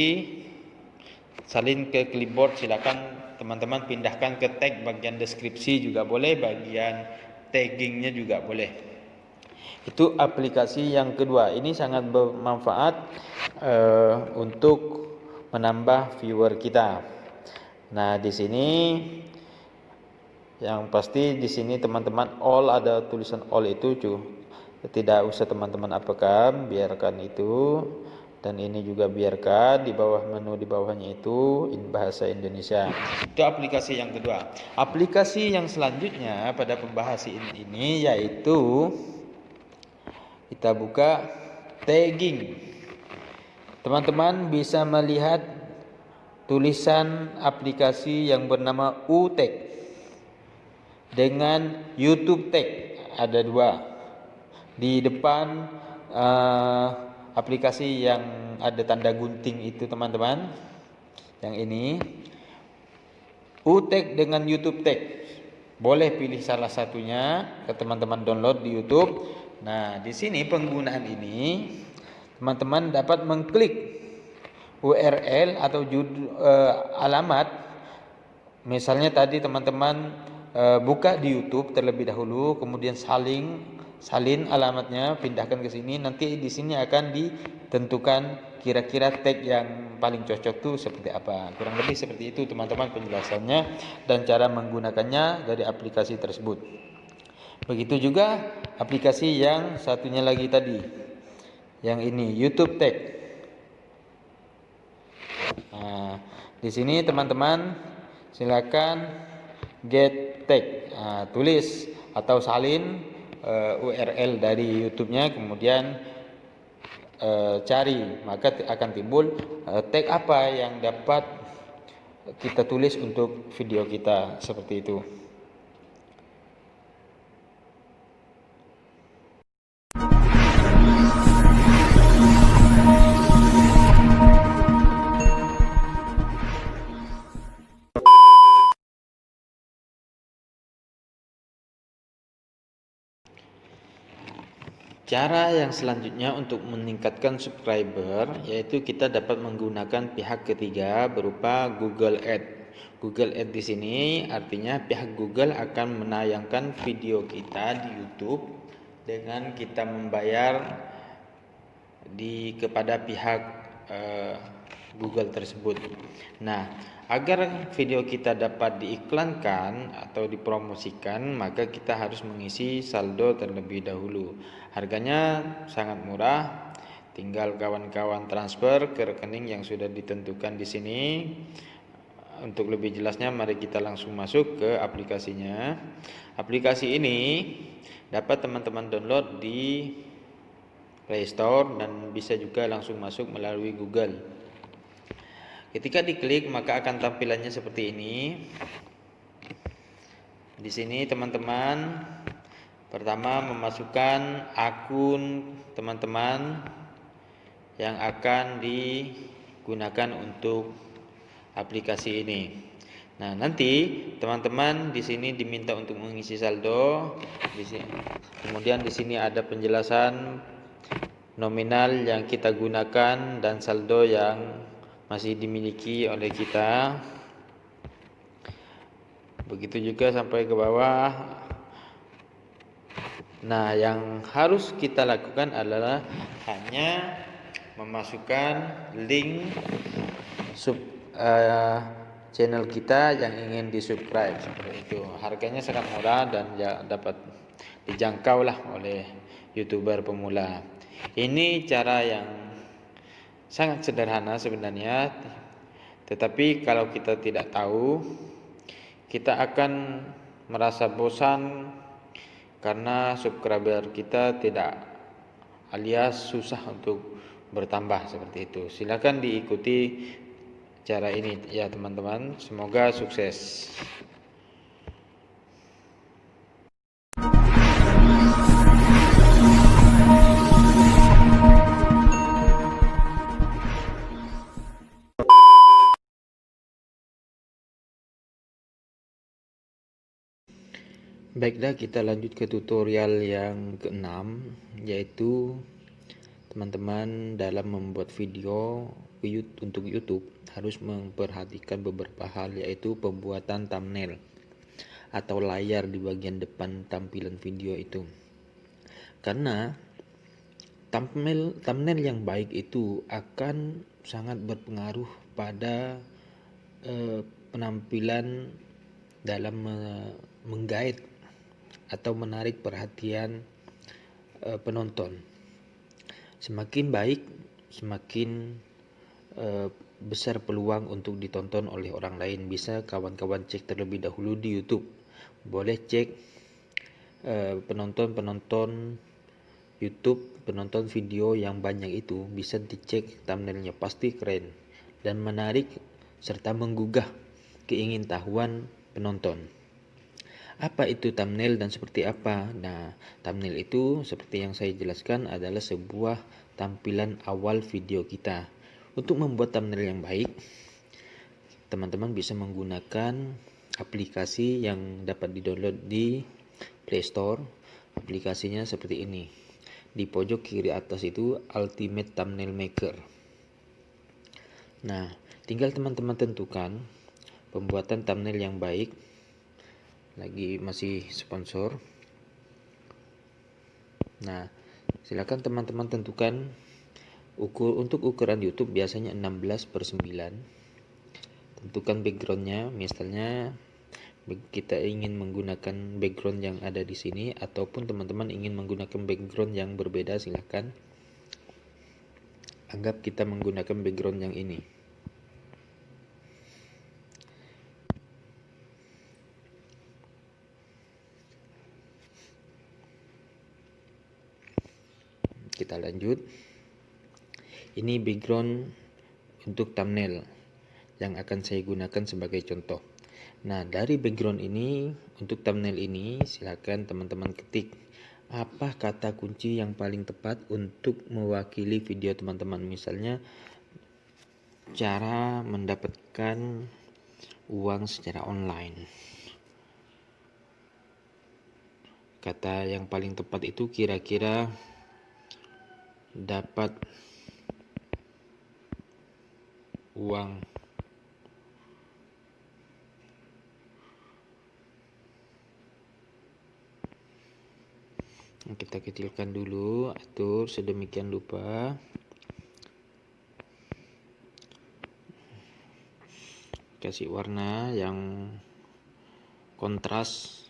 salin ke clipboard, silakan teman-teman pindahkan ke tag bagian deskripsi juga boleh, bagian taggingnya juga boleh. Itu aplikasi yang kedua. Ini sangat bermanfaat untuk menambah viewer kita. Nah, di sini yang pasti di sini teman-teman all, ada tulisan all itu tidak usah teman-teman apakan, biarkan itu. Dan ini juga biarkan, di bawah menu di bawahnya itu bahasa Indonesia. Itu aplikasi yang kedua. Aplikasi yang selanjutnya pada pembahasan ini yaitu kita buka tagging. Teman-teman bisa melihat tulisan aplikasi yang bernama UTag dengan YouTube Tag, ada 2. Di depan aplikasi yang ada tanda gunting itu teman-teman, yang ini, UTech dengan YouTube Tech. Boleh pilih salah satunya, ke teman-teman download di YouTube. Nah, di sini penggunaan ini teman-teman dapat mengklik URL atau alamat. Misalnya tadi teman-teman buka di YouTube terlebih dahulu, kemudian salin alamatnya, pindahkan ke sini. Nanti di sini akan ditentukan kira-kira tag yang paling cocok tuh seperti apa. Kurang lebih seperti itu teman-teman penjelasannya dan cara menggunakannya dari aplikasi tersebut. Begitu juga aplikasi yang satunya lagi tadi, yang ini YouTube Tag. Nah, di sini teman-teman silakan get tag, tulis atau salin URL dari YouTube-nya, kemudian cari, maka akan timbul tag apa yang dapat kita tulis untuk video kita, seperti itu. Cara yang selanjutnya untuk meningkatkan subscriber yaitu kita dapat menggunakan pihak ketiga berupa Google Ads. Google Ads di sini artinya pihak Google akan menayangkan video kita di YouTube dengan kita membayar kepada pihak Google tersebut. Nah, agar video kita dapat diiklankan atau dipromosikan, maka kita harus mengisi saldo terlebih dahulu. Harganya sangat murah, tinggal kawan-kawan transfer ke rekening yang sudah ditentukan di sini. Untuk lebih jelasnya, mari kita langsung masuk ke aplikasinya. Aplikasi ini dapat teman-teman download di Play Store dan bisa juga langsung masuk melalui Google. Ketika diklik maka akan tampilannya seperti ini. Di sini teman-teman pertama memasukkan akun teman-teman yang akan digunakan untuk aplikasi ini. Nah, nanti teman-teman di sini diminta untuk mengisi saldo. Kemudian di sini ada penjelasan nominal yang kita gunakan dan saldo yang masih dimiliki oleh kita. Begitu juga sampai ke bawah. Nah, yang harus kita lakukan adalah hanya memasukkan link channel kita yang ingin di-subscribe, seperti itu. Harganya sangat murah dan dapat dijangkau lah oleh YouTuber pemula. Ini cara yang sangat sederhana sebenarnya, tetapi kalau kita tidak tahu, kita akan merasa bosan karena subscriber kita tidak, alias susah untuk bertambah, seperti itu. Silakan diikuti cara ini ya teman-teman, semoga sukses. Baiklah, kita lanjut ke tutorial yang keenam, yaitu teman-teman dalam membuat video untuk YouTube harus memperhatikan beberapa hal, yaitu pembuatan thumbnail atau layar di bagian depan tampilan video itu. Karena thumbnail yang baik itu akan sangat berpengaruh pada penampilan dalam menggait atau menarik perhatian penonton. Semakin baik, semakin besar peluang untuk ditonton oleh orang lain. Bisa kawan-kawan cek terlebih dahulu di YouTube. Boleh cek penonton YouTube, penonton video yang banyak itu, bisa dicek thumbnailnya, pasti keren dan menarik serta menggugah keingintahuan penonton. Apa itu thumbnail dan seperti apa? Nah, thumbnail itu seperti yang saya jelaskan adalah sebuah tampilan awal video kita. Untuk membuat thumbnail yang baik, teman-teman bisa menggunakan aplikasi yang dapat di-download di Play Store. Aplikasinya seperti ini. Di pojok kiri atas itu Ultimate Thumbnail Maker. Nah, tinggal teman-teman tentukan pembuatan thumbnail yang baik. Lagi masih sponsor. Nah, silakan teman-teman tentukan untuk ukuran YouTube biasanya 16:9. Tentukan backgroundnya, misalnya kita ingin menggunakan background yang ada di sini, ataupun teman-teman ingin menggunakan background yang berbeda, silakan. Anggap kita menggunakan background yang ini. Kita lanjut. Ini background untuk thumbnail yang akan saya gunakan sebagai contoh. Nah, dari background ini, untuk thumbnail ini, silakan teman-teman ketik apa kata kunci yang paling tepat untuk mewakili video teman-teman. Misalnya, cara mendapatkan uang secara online. Kata yang paling tepat itu kira-kira dapat uang kita kecilkan dulu, atur sedemikian rupa. Kasih warna yang kontras,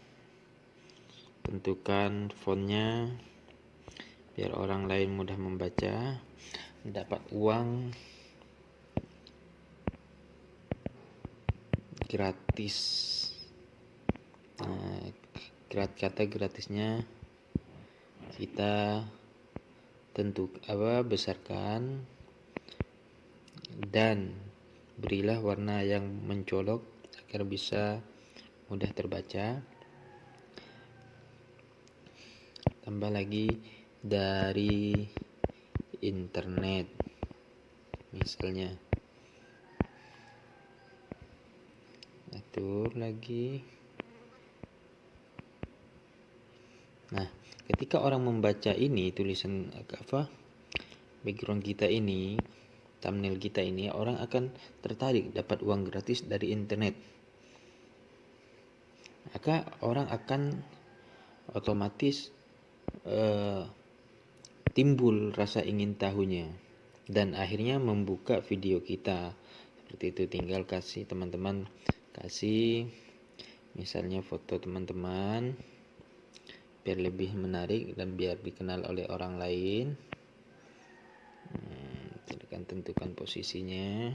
tentukan fontnya biar orang lain mudah membaca. Dapat uang gratis. Nah, kata gratisnya kita besarkan dan berilah warna yang mencolok agar bisa mudah terbaca. Tambah lagi dari internet misalnya, atur lagi. Nah, ketika orang membaca ini, tulisan background kita ini, thumbnail kita ini, orang akan tertarik dapat uang gratis dari internet. Maka orang akan otomatis timbul rasa ingin tahunya dan akhirnya membuka video kita. Seperti itu, tinggal kasih teman-teman, kasih misalnya foto teman-teman biar lebih menarik dan biar dikenal oleh orang lain. Silakan tentukan posisinya.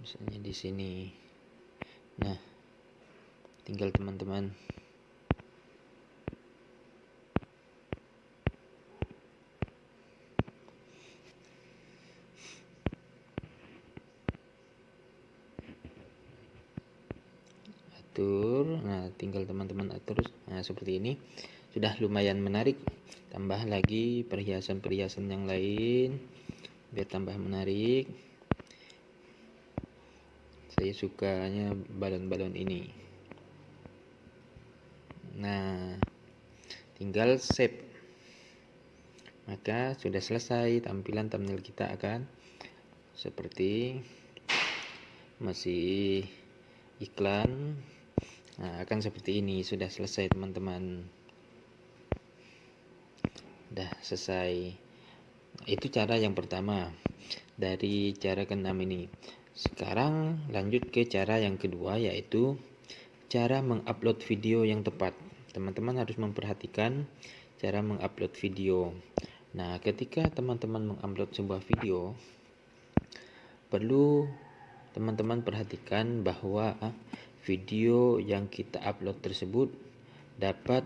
Misalnya di sini. Nah, tinggal teman-teman atur. Nah, tinggal teman-teman atur. Nah, seperti ini sudah lumayan menarik. Tambah lagi perhiasan-perhiasan yang lain biar tambah menarik. Saya sukanya balon-balon ini. Nah, tinggal save. Maka sudah selesai, tampilan thumbnail kita akan seperti masih iklan. Nah, akan seperti ini. Sudah selesai teman-teman. Sudah selesai. Itu cara yang pertama dari cara ke-6 ini. Sekarang lanjut ke cara yang kedua, yaitu cara mengupload video yang tepat. Teman-teman harus memperhatikan cara mengupload video. Nah, ketika teman-teman mengupload sebuah video, perlu teman-teman perhatikan bahwa video yang kita upload tersebut dapat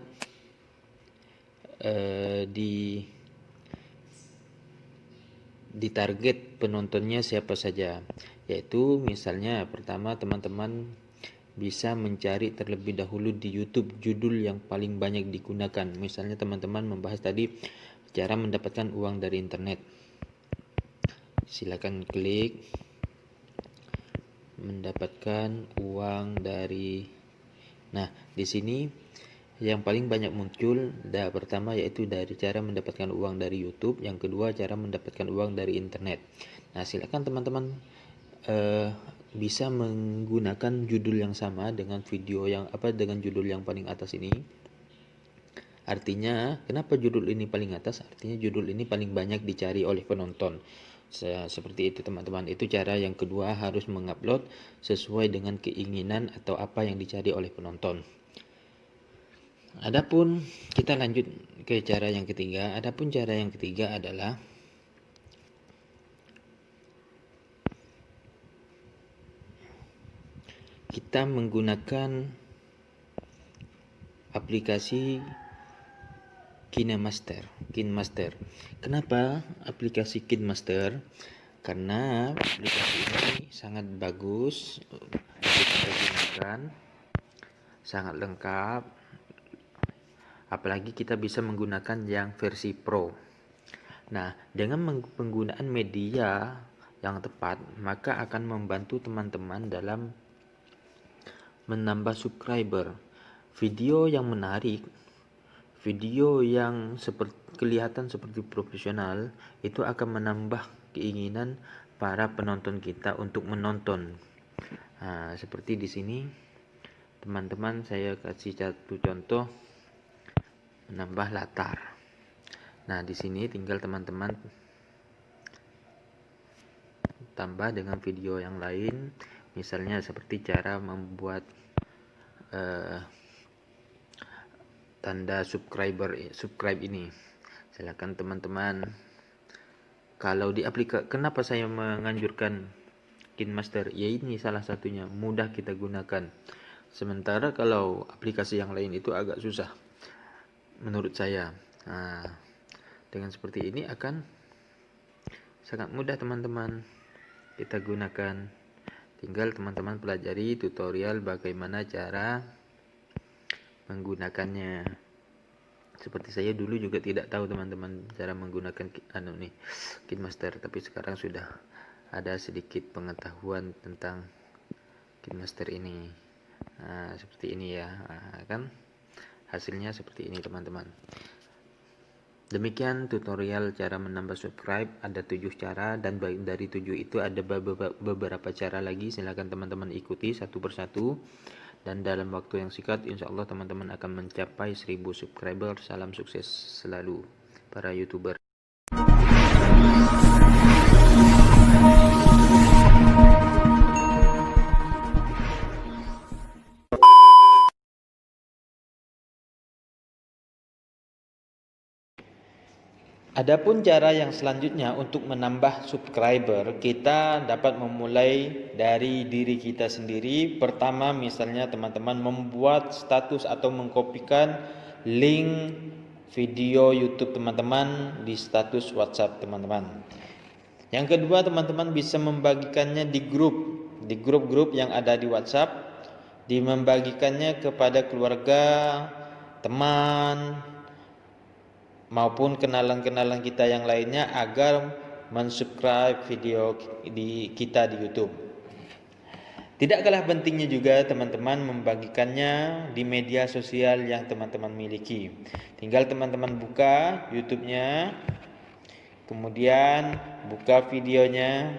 ditarget penontonnya siapa saja. Yaitu misalnya pertama teman-teman bisa mencari terlebih dahulu di YouTube judul yang paling banyak digunakan. Misalnya teman-teman membahas tadi cara mendapatkan uang dari internet. Silakan klik mendapatkan uang dari. Nah, di sini yang paling banyak muncul pertama yaitu dari cara mendapatkan uang dari YouTube, yang kedua cara mendapatkan uang dari internet. Nah, silakan teman-teman bisa menggunakan judul yang sama dengan video dengan judul yang paling atas ini. Artinya, kenapa judul ini paling atas? Artinya judul ini paling banyak dicari oleh penonton. Seperti itu teman-teman. Itu cara yang kedua, harus mengupload sesuai dengan keinginan atau apa yang dicari oleh penonton. Adapun kita lanjut ke cara yang ketiga. Adapun cara yang ketiga adalah kita menggunakan aplikasi KineMaster. Kenapa aplikasi KineMaster? Karena aplikasi ini sangat bagus untuk kita gunakan, sangat lengkap. Apalagi kita bisa menggunakan yang versi Pro. Nah, dengan penggunaan media yang tepat, maka akan membantu teman-teman dalam menambah subscriber. Video yang menarik, video yang kelihatan seperti profesional, itu akan menambah keinginan para penonton kita untuk menonton. Nah, seperti di sini, teman-teman, saya kasih satu contoh menambah latar. Nah, di sini tinggal teman-teman tambah dengan video yang lain, misalnya seperti cara membuat tanda subscribe ini. Silakan teman-teman. Kalau di kenapa saya menganjurkan KineMaster? Ya, ini salah satunya, mudah kita gunakan. Sementara kalau aplikasi yang lain itu agak susah menurut saya. Nah, dengan seperti ini akan sangat mudah teman-teman kita gunakan. Tinggal teman-teman pelajari tutorial bagaimana cara menggunakannya. Seperti saya dulu juga tidak tahu teman-teman cara menggunakan KineMaster, tapi sekarang sudah ada sedikit pengetahuan tentang KineMaster ini. Nah, seperti ini ya. Nah, kan hasilnya seperti ini teman-teman. Demikian tutorial cara menambah subscribe. Ada 7 cara, dan dari 7 itu ada beberapa cara lagi. Silakan teman-teman ikuti satu persatu, dan dalam waktu yang singkat insya Allah teman-teman akan mencapai 1000 subscriber. Salam sukses selalu para YouTuber. Adapun cara yang selanjutnya untuk menambah subscriber, kita dapat memulai dari diri kita sendiri. Pertama, misalnya teman-teman membuat status atau mengkopikan link video YouTube teman-teman di status WhatsApp teman-teman. Yang kedua, teman-teman bisa membagikannya di grup-grup yang ada di WhatsApp, membagikannya kepada keluarga, teman, maupun kenalan-kenalan kita yang lainnya agar mensubscribe video kita di YouTube. Tidak kalah pentingnya juga teman-teman membagikannya di media sosial yang teman-teman miliki. Tinggal teman-teman buka YouTube-nya, kemudian buka videonya,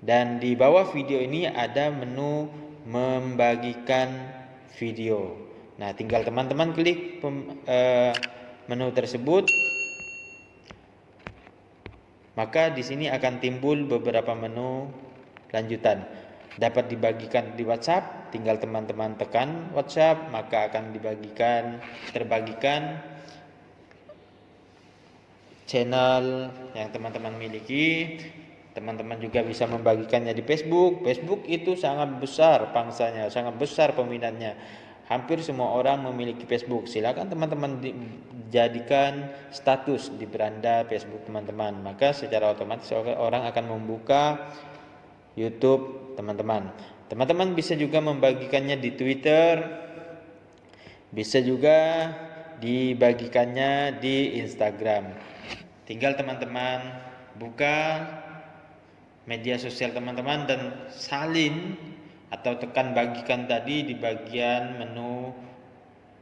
dan di bawah video ini ada menu membagikan video. Nah, tinggal teman-teman klik menu tersebut, maka di sini akan timbul beberapa menu lanjutan. Dapat dibagikan di WhatsApp, tinggal teman-teman tekan WhatsApp, maka akan terbagikan channel yang teman-teman miliki. Teman-teman juga bisa membagikannya di Facebook. Facebook itu sangat besar pangsanya, sangat besar peminatnya. Hampir semua orang memiliki Facebook. Silakan teman-teman jadikan status di beranda Facebook teman-teman. Maka secara otomatis orang akan membuka YouTube teman-teman. teman-teman bisa juga membagikannya di Twitter, bisa juga dibagikannya di Instagram. Tinggal teman-teman buka media sosial teman-teman dan salin atau tekan bagikan tadi di bagian menu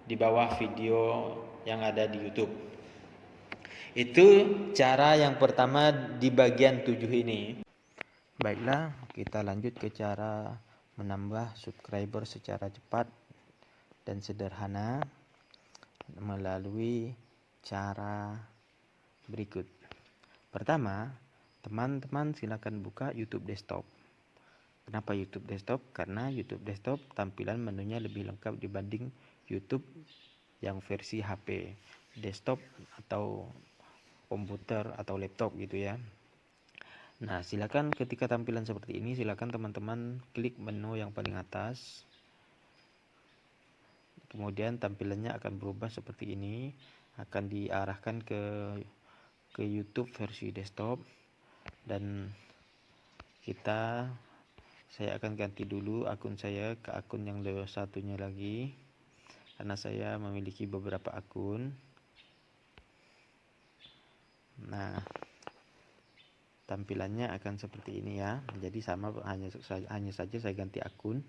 di bawah video yang ada di YouTube. Itu cara yang pertama di bagian 7 ini. Baiklah, kita lanjut ke cara menambah subscriber secara cepat dan sederhana melalui cara berikut. Pertama, teman-teman silakan buka YouTube desktop. Kenapa YouTube desktop? Karena YouTube desktop tampilan menunya lebih lengkap dibanding YouTube yang versi HP, desktop atau komputer atau laptop gitu ya. Nah, silakan ketika tampilan seperti ini, silakan teman-teman klik menu yang paling atas. Kemudian tampilannya akan berubah seperti ini, akan diarahkan ke YouTube versi desktop dan saya akan ganti dulu akun saya ke akun yang satunya lagi karena saya memiliki beberapa akun. Nah, tampilannya akan seperti ini ya. Jadi sama, hanya saja saya ganti akun.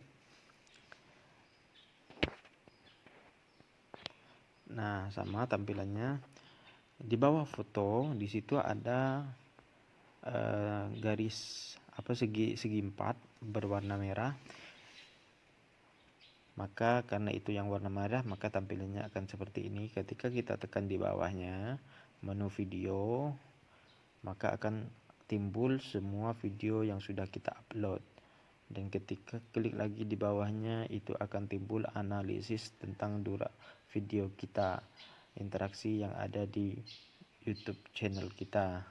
Nah, sama tampilannya. Di bawah foto di situ ada garis segi 4 berwarna merah. Maka karena itu yang warna merah, maka tampilannya akan seperti ini. Ketika kita tekan di bawahnya menu video, maka akan timbul semua video yang sudah kita upload. Dan ketika klik lagi di bawahnya, itu akan timbul analisis tentang video kita, interaksi yang ada di YouTube channel kita.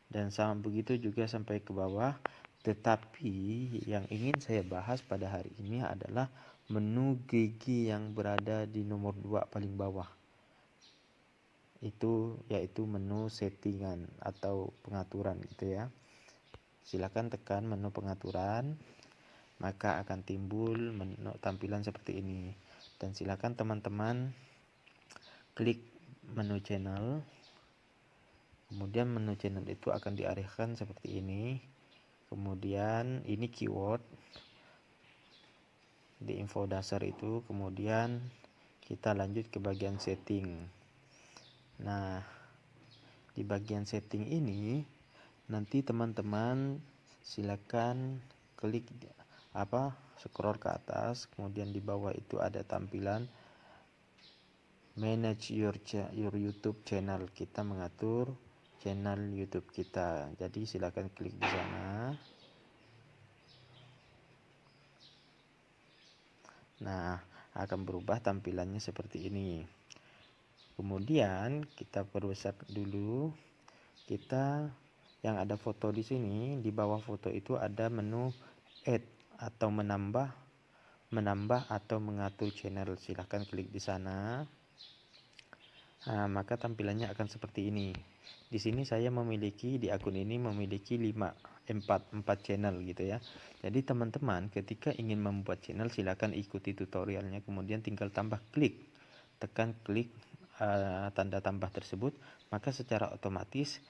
Dan sama begitu juga sampai ke bawah. Tetapi yang ingin saya bahas pada hari ini adalah menu GG yang berada di nomor 2 paling bawah. Itu yaitu menu settingan atau pengaturan gitu ya. Silakan tekan menu pengaturan, maka akan timbul menu tampilan seperti ini. Dan silakan teman-teman klik menu channel. Kemudian menu channel itu akan diarahkan seperti ini. Kemudian ini keyword di info dasar itu. Kemudian kita lanjut ke bagian setting. Nah, di bagian setting ini nanti teman-teman silakan klik scroll ke atas, kemudian di bawah itu ada tampilan manage your YouTube channel. Kita mengatur channel YouTube kita. Jadi silakan klik di sana. Nah, akan berubah tampilannya seperti ini. Kemudian kita perbesar dulu. Kita yang ada foto di sini, di bawah foto itu ada menu add atau menambah atau mengatur channel. Silahkan klik di sana. Nah, maka tampilannya akan seperti ini. Di sini saya di akun ini memiliki 4 channel gitu ya. Jadi teman-teman ketika ingin membuat channel, silakan ikuti tutorialnya, kemudian tinggal tekan klik tanda tambah tersebut, maka secara otomatis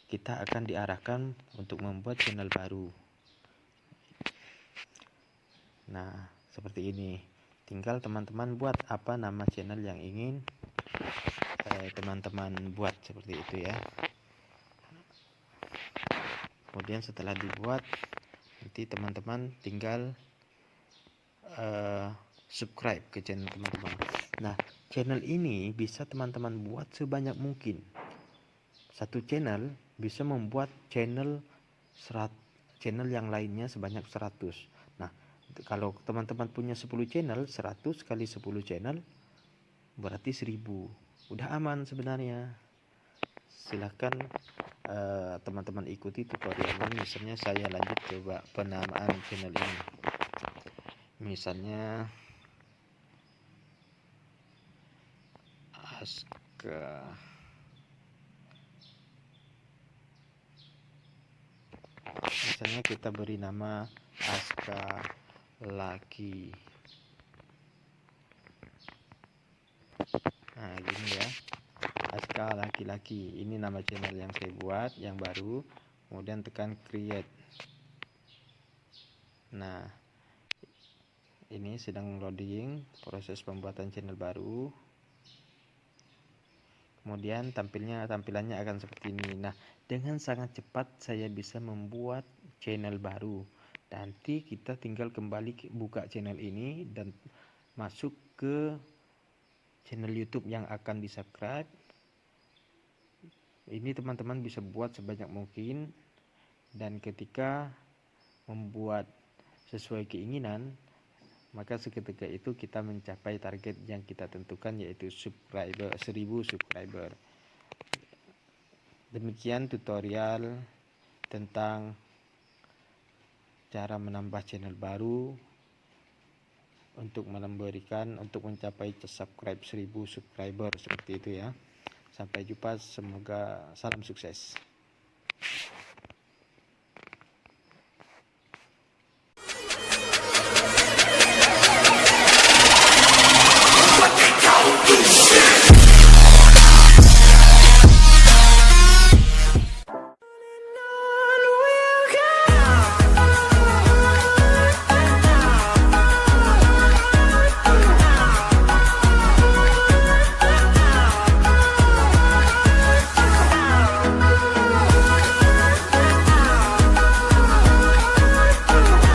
kita akan diarahkan untuk membuat channel baru. Nah, seperti ini. Tinggal teman-teman buat apa nama channel yang ingin teman-teman buat, seperti itu ya. Kemudian setelah dibuat, nanti teman-teman tinggal subscribe ke channel teman-teman. Nah, channel ini bisa teman-teman buat sebanyak mungkin. Satu channel bisa membuat channel yang lainnya sebanyak 100. Nah, kalau teman-teman punya 10 channel, 100 kali 10 channel berarti 1000. Udah aman sebenarnya. Silahkan teman-teman ikuti tutorialnya. Misalnya saya lanjut coba penamaan channel ini. Misalnya misalnya kita beri nama Aska laki. Nah gini ya, Aska laki-laki, ini nama channel yang saya buat yang baru. Kemudian tekan create. Nah ini sedang loading proses pembuatan channel baru. Kemudian tampilannya akan seperti ini. Nah, dengan sangat cepat saya bisa membuat channel baru. Nanti kita tinggal kembali buka channel ini dan masuk ke channel YouTube yang akan di-subscribe. Ini teman-teman bisa buat sebanyak mungkin, dan ketika membuat sesuai keinginan, maka seketika itu kita mencapai target yang kita tentukan, yaitu 1000 subscriber. Demikian tutorial tentang cara menambah channel baru untuk mencapai subscribe 1000 subscriber, seperti itu ya. Sampai jumpa, semoga salam sukses.